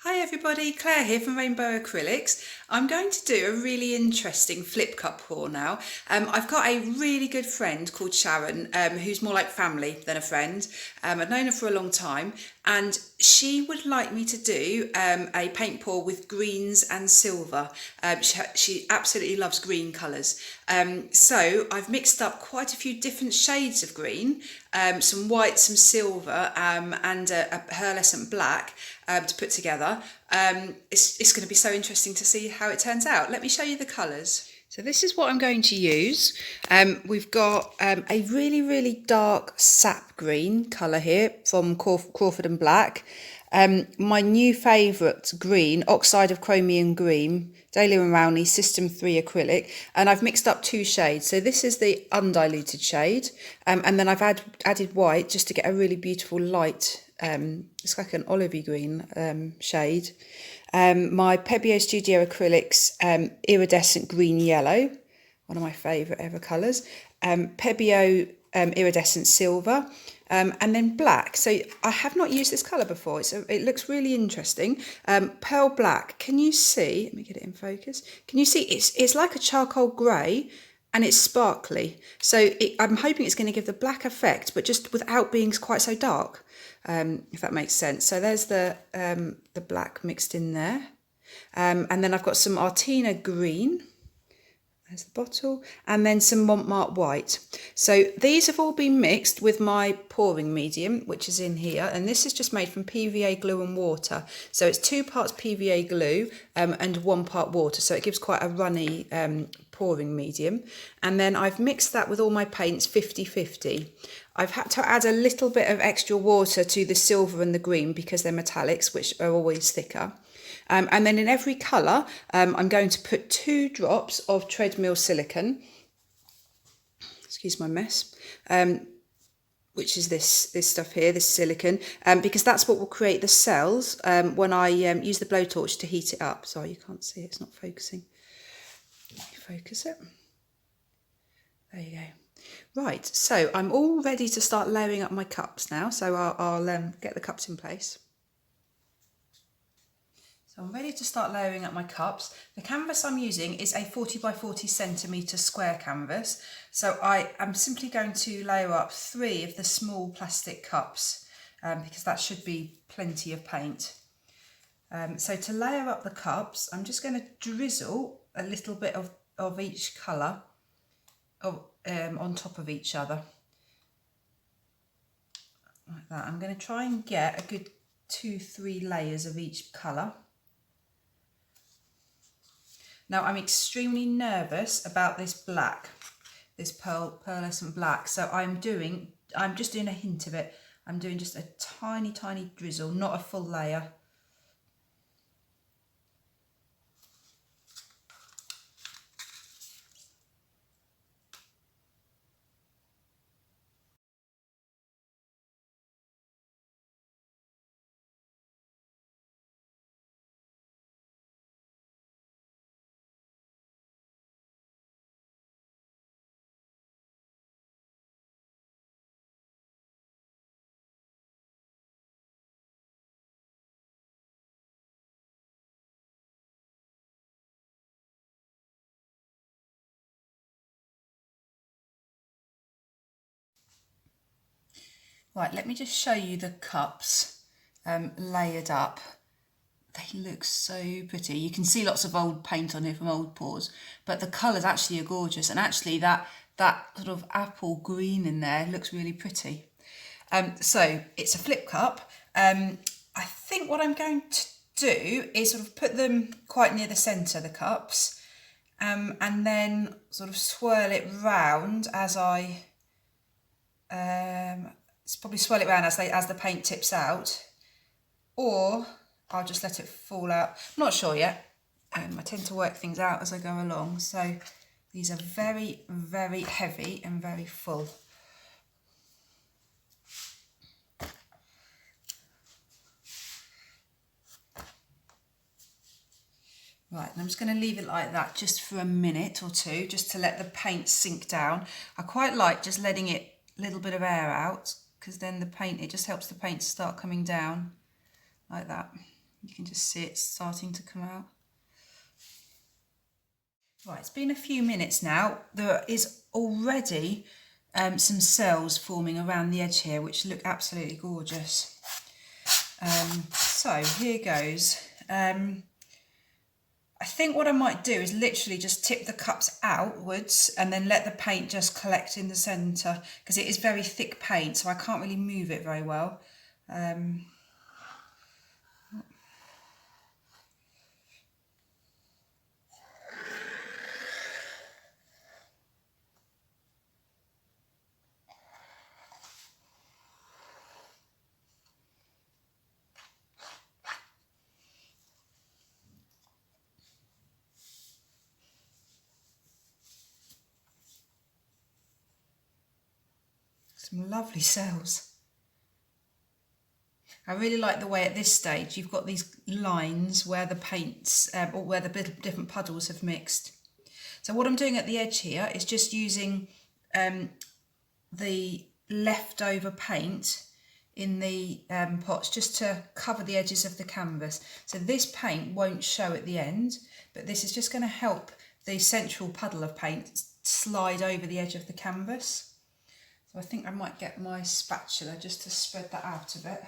Hi everybody, Claire here from Rainbow Acrylics. I'm going to do a really interesting flip cup pour now. I've got a really good friend called Sharon, who's more like family than a friend. I've known her for a long time, and she would like me to do a paint pour with greens and silver. She absolutely loves green colours. So I've mixed up quite a few different shades of green, some white, some silver, and a pearlescent black to put together. It's going to be so interesting to see how it turns out. Let me show you the colours. So this is what I'm going to use. We've got a really, really dark sap green colour here from Crawford and Black. My new favourite green, Oxide of Chromium Green, Daler and Rowney System 3 acrylic, and I've mixed up two shades. So this is the undiluted shade, and then I've added white just to get a really beautiful light, it's like an olivey green shade. My Pebeo Studio Acrylics Iridescent Green Yellow, one of my favourite ever colours. Pebeo Iridescent Silver, and then black. So I have not used this colour before. It looks really interesting. Pearl Black. Can you see? Let me get it in focus. Can you see? It's like a charcoal grey, and it's sparkly. So I'm hoping it's going to give the black effect, but just without being quite so dark, if that makes sense. So there's the black mixed in there. And then I've got some Artina green. There's the bottle, and then some Montmartre white. So these have all been mixed with my pouring medium, which is in here, and this is just made from PVA glue and water. So it's 2 parts PVA glue and 1 part water, so it gives quite a runny pouring medium. And then I've mixed that with all my paints 50-50. I've had to add a little bit of extra water to the silver and the green because they're metallics, which are always thicker. And then in every colour, I'm going to put 2 drops of treadmill silicone. Excuse my mess. Which is this stuff here, this silicone, because that's what will create the cells when I use the blowtorch to heat it up. Sorry, you can't see it, it's not focusing. Focus it. There you go. Right, so I'm all ready to start layering up my cups now, so I'll get the cups in place. So I'm ready to start layering up my cups. The canvas I'm using is a 40 by 40 centimetre square canvas. So I am simply going to layer up 3 of the small plastic cups because that should be plenty of paint. So to layer up the cups, I'm just going to drizzle a little bit of each colour on top of each other. Like that. I'm going to try and get a good 2-3 layers of each colour. Now I'm extremely nervous about this black, this pearlescent black. So I'm just doing a hint of it. I'm doing just a tiny, tiny drizzle, not a full layer. Right, let me just show you the cups layered up. They look so pretty. You can see lots of old paint on here from old pours, but the colours actually are gorgeous. And actually that sort of apple green in there looks really pretty. So it's a flip cup. I think what I'm going to do is sort of put them quite near the centre, the cups, and then sort of swirl it round as I... probably swirl it around as the paint tips out, or I'll just let it fall out. I'm not sure yet. I tend to work things out as I go along. So these are very, very heavy and very full. Right, and I'm just going to leave it like that just for a minute or two, just to let the paint sink down. I quite like just letting it a little bit of air out, because then it just helps the paint start coming down like that. You can just see it starting to come out. Right, it's been a few minutes now. There is already some cells forming around the edge here, which look absolutely gorgeous. So here goes. I think what I might do is literally just tip the cups outwards and then let the paint just collect in the centre, because it is very thick paint, so I can't really move it very well. Some lovely cells. I really like the way at this stage you've got these lines where the paints or where the different puddles have mixed. So what I'm doing at the edge here is just using the leftover paint in the pots just to cover the edges of the canvas. So this paint won't show at the end, but this is just going to help the central puddle of paint slide over the edge of the canvas. So I think I might get my spatula just to spread that out a bit.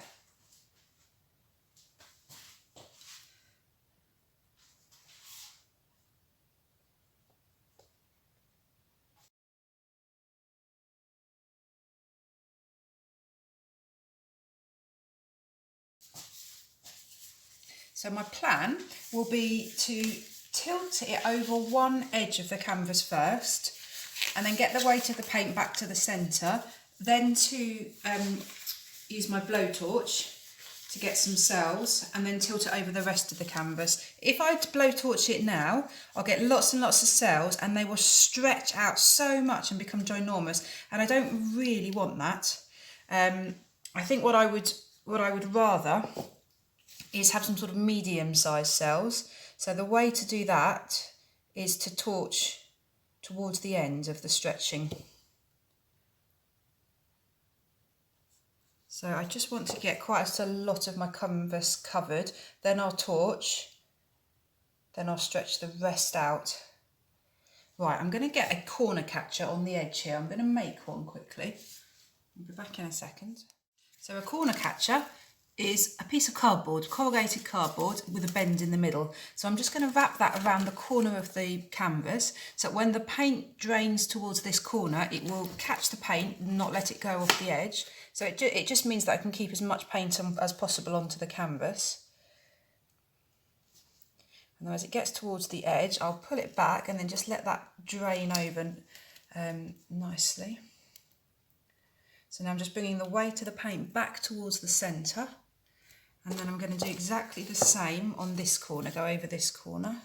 So my plan will be to tilt it over one edge of the canvas first, and then get the weight of the paint back to the centre, then to use my blowtorch to get some cells, and then tilt it over the rest of the canvas. If I blowtorch it now, I'll get lots and lots of cells, and they will stretch out so much and become ginormous, and I don't really want that. I think what I would rather is have some sort of medium-sized cells. So the way to do that is to torch towards the end of the stretching. So I just want to get quite a lot of my canvas covered, then I'll torch, then I'll stretch the rest out. Right, I'm going to get a corner catcher on the edge here. I'm going to make one quickly. I'll be back in a second. So a corner catcher is a piece of cardboard, corrugated cardboard with a bend in the middle. So I'm just going to wrap that around the corner of the canvas, so when the paint drains towards this corner, it will catch the paint and not let it go off the edge. So it just means that I can keep as much paint as possible onto the canvas. And then as it gets towards the edge, I'll pull it back and then just let that drain over nicely. So now I'm just bringing the weight of the paint back towards the centre. And then I'm going to do exactly the same on this corner, go over this corner.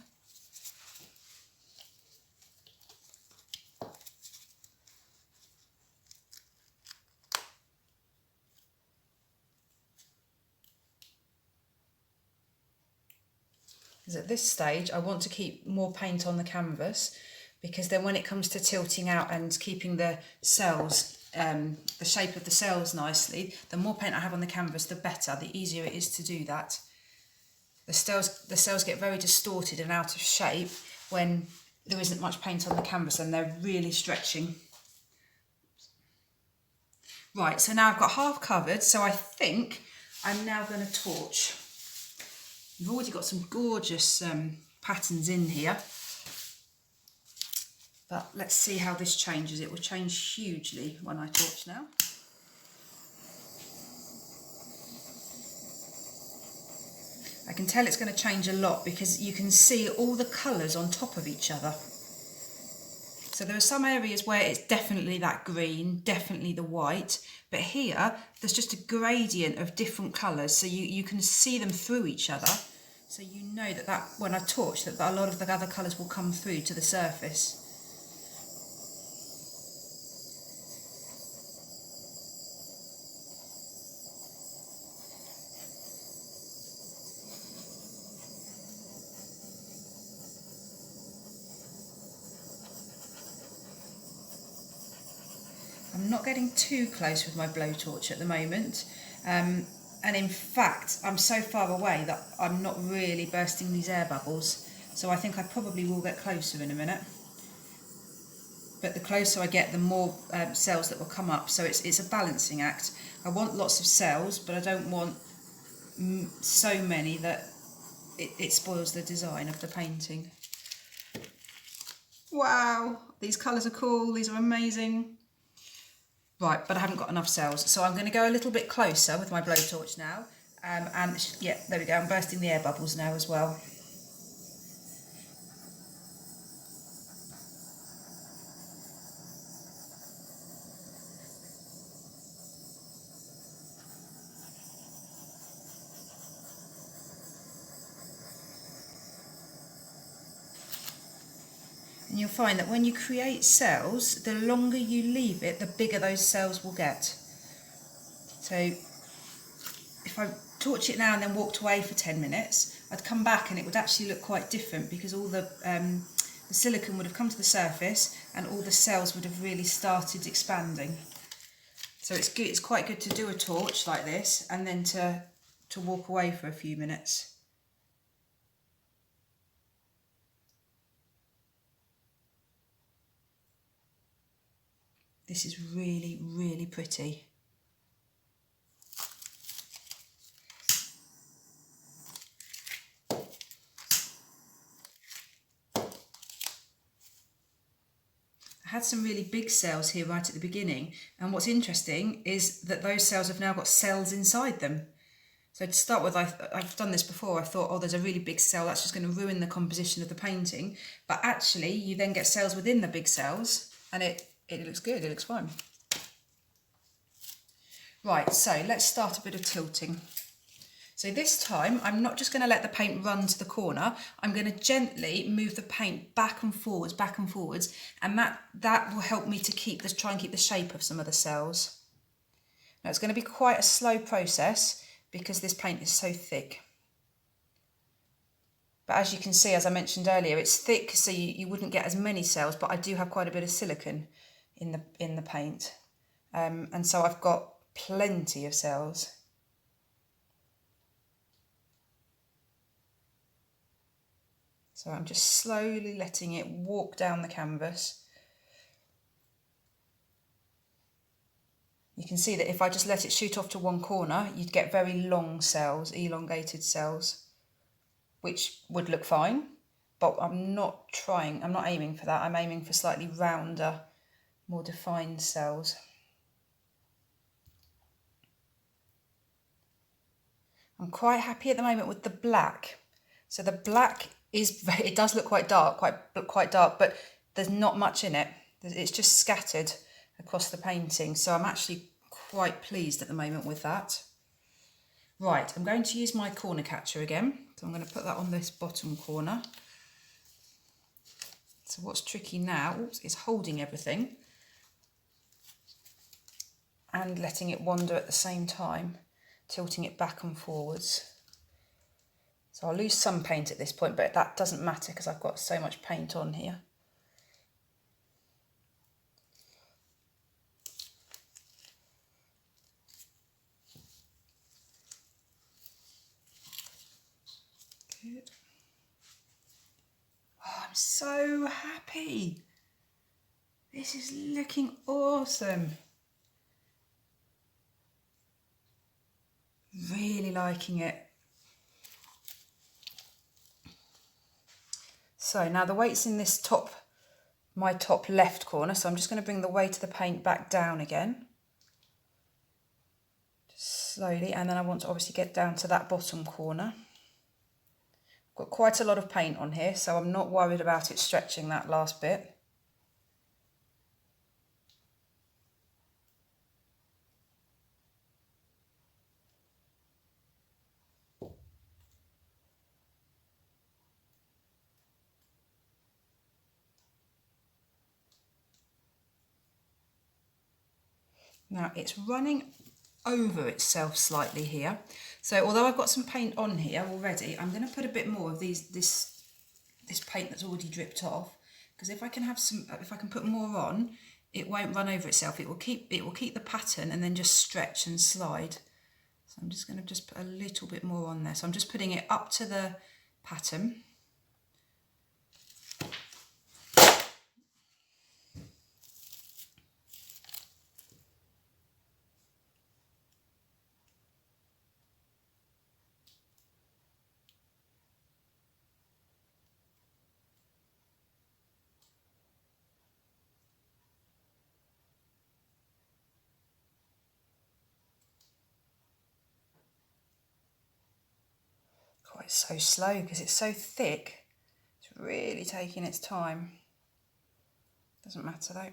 Because at this stage I want to keep more paint on the canvas, because then when it comes to tilting out and keeping the cells, the shape of the cells nicely, the more paint I have on the canvas, the better, the easier it is to do that. The cells get very distorted and out of shape when there isn't much paint on the canvas and they're really stretching. Right, so now I've got half covered, so I think I'm now going to torch. We've already got some gorgeous patterns in here. But let's see how this changes. It will change hugely when I torch now. I can tell it's going to change a lot because you can see all the colours on top of each other. So there are some areas where it's definitely that green, definitely the white, but here there's just a gradient of different colours, so you can see them through each other. So you know that when I torch, that a lot of the other colours will come through to the surface. I'm not getting too close with my blowtorch at the moment, and And in fact, I'm so far away that I'm not really bursting these air bubbles. So I think I probably will get closer in a minute. But the closer I get, the more cells that will come up. So it's a balancing act. I want lots of cells, but I don't want so many that it spoils the design of the painting. Wow, these colours are cool, these are amazing. Right, but I haven't got enough cells, so I'm going to go a little bit closer with my blowtorch now. And yeah, there we go, I'm bursting the air bubbles now as well. And you'll find that when you create cells, the longer you leave it, the bigger those cells will get. So if I torch it now and then walked away for 10 minutes, I'd come back and it would actually look quite different because all the silicone would have come to the surface and all the cells would have really started expanding. So it's good. It's quite good to do a torch like this and then to walk away for a few minutes. This is really, really pretty. I had some really big cells here right at the beginning, and what's interesting is that those cells have now got cells inside them. So to start with, I've done this before, I thought, oh, there's a really big cell, that's just going to ruin the composition of the painting. But actually, you then get cells within the big cells, and it looks good, it looks fine. Right, so let's start a bit of tilting. So this time, I'm not just going to let the paint run to the corner, I'm going to gently move the paint back and forwards, and that will help me to try and keep the shape of some of the cells. Now it's going to be quite a slow process because this paint is so thick. But as you can see, as I mentioned earlier, it's thick, so you wouldn't get as many cells, but I do have quite a bit of silicone in the paint. And so I've got plenty of cells. So I'm just slowly letting it walk down the canvas. You can see that if I just let it shoot off to one corner, you'd get very long cells, elongated cells, which would look fine, but I'm not aiming for that. I'm aiming for slightly rounder, more defined cells. I'm quite happy at the moment with the black. So the black it does look quite dark, but there's not much in it. It's just scattered across the painting. So I'm actually quite pleased at the moment with that. Right, I'm going to use my corner catcher again. So I'm going to put that on this bottom corner. So what's tricky now is holding everything and letting it wander at the same time, tilting it back and forwards. So I'll lose some paint at this point, but that doesn't matter because I've got so much paint on here. Good. Oh, I'm so happy. This is looking awesome. Really liking it. So now the weight's in this my top left corner, so I'm just going to bring the weight of the paint back down again. Just slowly, and then I want to obviously get down to that bottom corner. I've got quite a lot of paint on here, so I'm not worried about it stretching that last bit. Now it's running over itself slightly here. So although I've got some paint on here already, I'm going to put a bit more of this paint that's already dripped off, because if I can put more on, it won't run over itself. It will keep the pattern and then just stretch and slide. So I'm just going to just put a little bit more on there. So I'm just putting it up to the pattern. Oh, it's so slow because it's so thick. It's really taking its time. Doesn't matter though.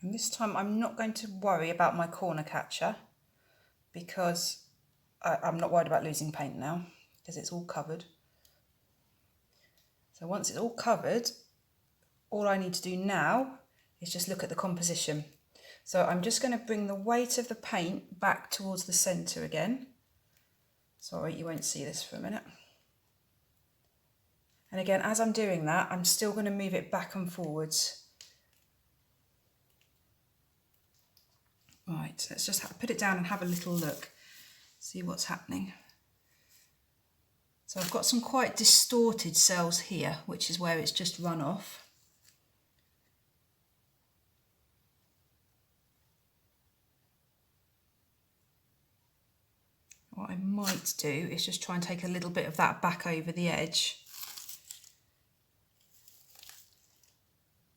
And this time I'm not going to worry about my corner catcher because I'm not worried about losing paint now because it's all covered. So once it's all covered, all I need to do now is just look at the composition. So I'm just going to bring the weight of the paint back towards the centre again. Sorry, you won't see this for a minute. And again, as I'm doing that, I'm still going to move it back and forwards. Right, let's just put it down and have a little look, see what's happening. So I've got some quite distorted cells here, which is where it's just run off. What I might do is just try and take a little bit of that back over the edge.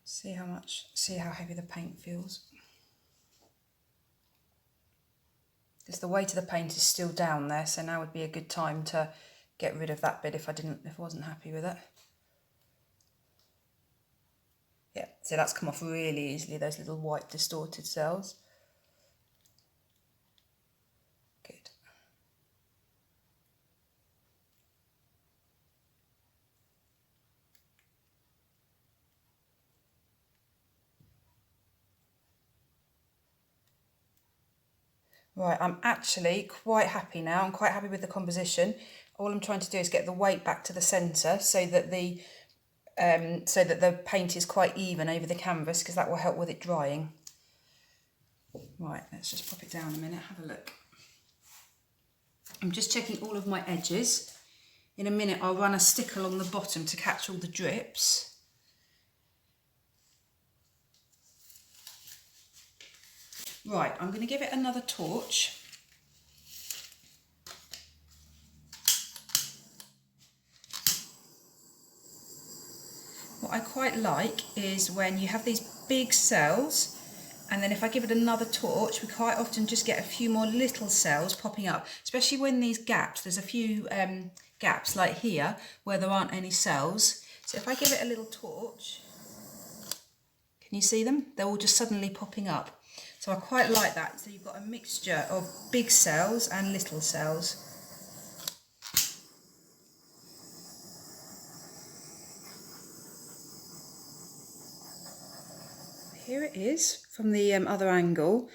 See how heavy the paint feels. Because the weight of the paint is still down there, so now would be a good time to get rid of that bit if I wasn't happy with it. Yeah, so that's come off really easily, those little white distorted cells. Good. Right, I'm actually quite happy now. I'm quite happy with the composition. All I'm trying to do is get the weight back to the centre so that the paint is quite even over the canvas, because that will help with it drying. Right, let's just pop it down a minute, have a look. I'm just checking all of my edges. In a minute I'll run a stick along the bottom to catch all the drips. Right, I'm going to give it another torch. What I quite like is when you have these big cells, and then if I give it another torch, we quite often just get a few more little cells popping up, especially when these gaps, there's a few gaps like here where there aren't any cells. So if I give it a little torch, can you see them? They're all just suddenly popping up. So I quite like that. So you've got a mixture of big cells and little cells. Here it is from the other angle.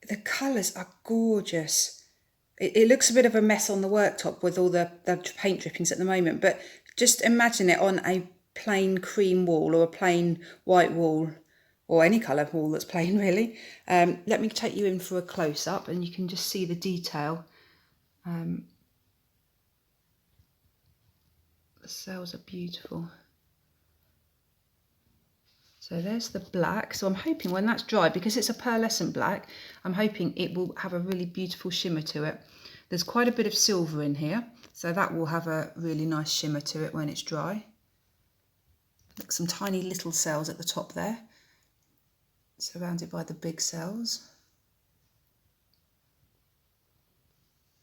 The colours are gorgeous. It looks a bit of a mess on the worktop with all the paint drippings at the moment, but just imagine it on a plain cream wall or a plain white wall, or any colour wall that's plain really. Let me take you in for a close-up and you can just see the detail. The cells are beautiful. So there's the black. So I'm hoping when that's dry, because it's a pearlescent black, I'm hoping it will have a really beautiful shimmer to it. There's quite a bit of silver in here, so that will have a really nice shimmer to it when it's dry. Look, some tiny little cells at the top there, surrounded by the big cells.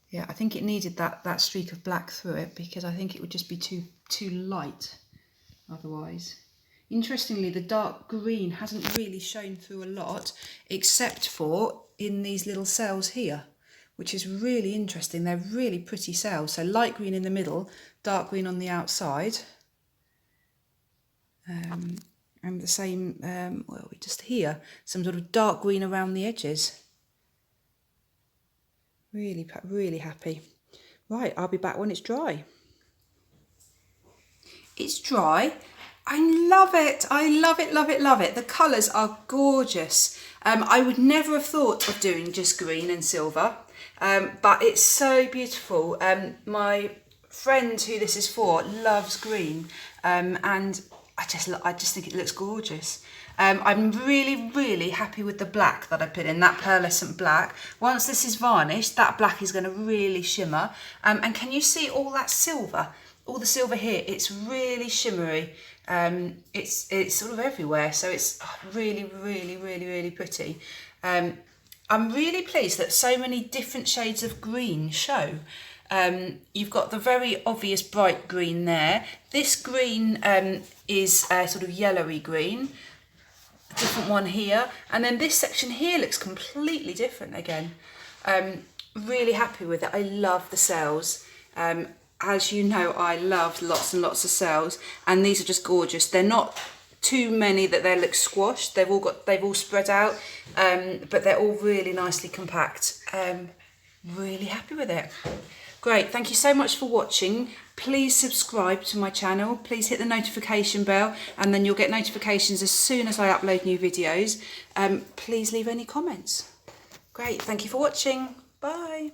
Yeah, I think it needed that streak of black through it, because I think it would just be too light otherwise. Interestingly, the dark green hasn't really shown through a lot, except for in these little cells here, which is really interesting. They're really pretty cells. So light green in the middle, dark green on the outside. And the same, well, just here, some sort of dark green around the edges. Really, really happy. Right, I'll be back when it's dry. It's dry. I love it. I love it, love it, love it. The colours are gorgeous. I would never have thought of doing just green and silver, but it's so beautiful. My friend who this is for loves green, and I just think it looks gorgeous. I'm really, really happy with the black that I put in, that pearlescent black. Once this is varnished, that black is going to really shimmer. And can you see all that silver? All the silver here, it's really shimmery. It's sort of everywhere, so it's really, really, really, really pretty. I'm really pleased that so many different shades of green show. You've got the very obvious bright green there. This green is sort of yellowy green. A different one here, and then this section here looks completely different again. Really happy with it. I love the cells. As you know, I love lots and lots of cells, and these are just gorgeous. They're not too many that they look squashed. They've all spread out, but they're all really nicely compact. Really happy with it. Great, thank you so much for watching. Please subscribe to my channel. Please hit the notification bell, and then you'll get notifications as soon as I upload new videos. Please leave any comments. Great, thank you for watching. Bye.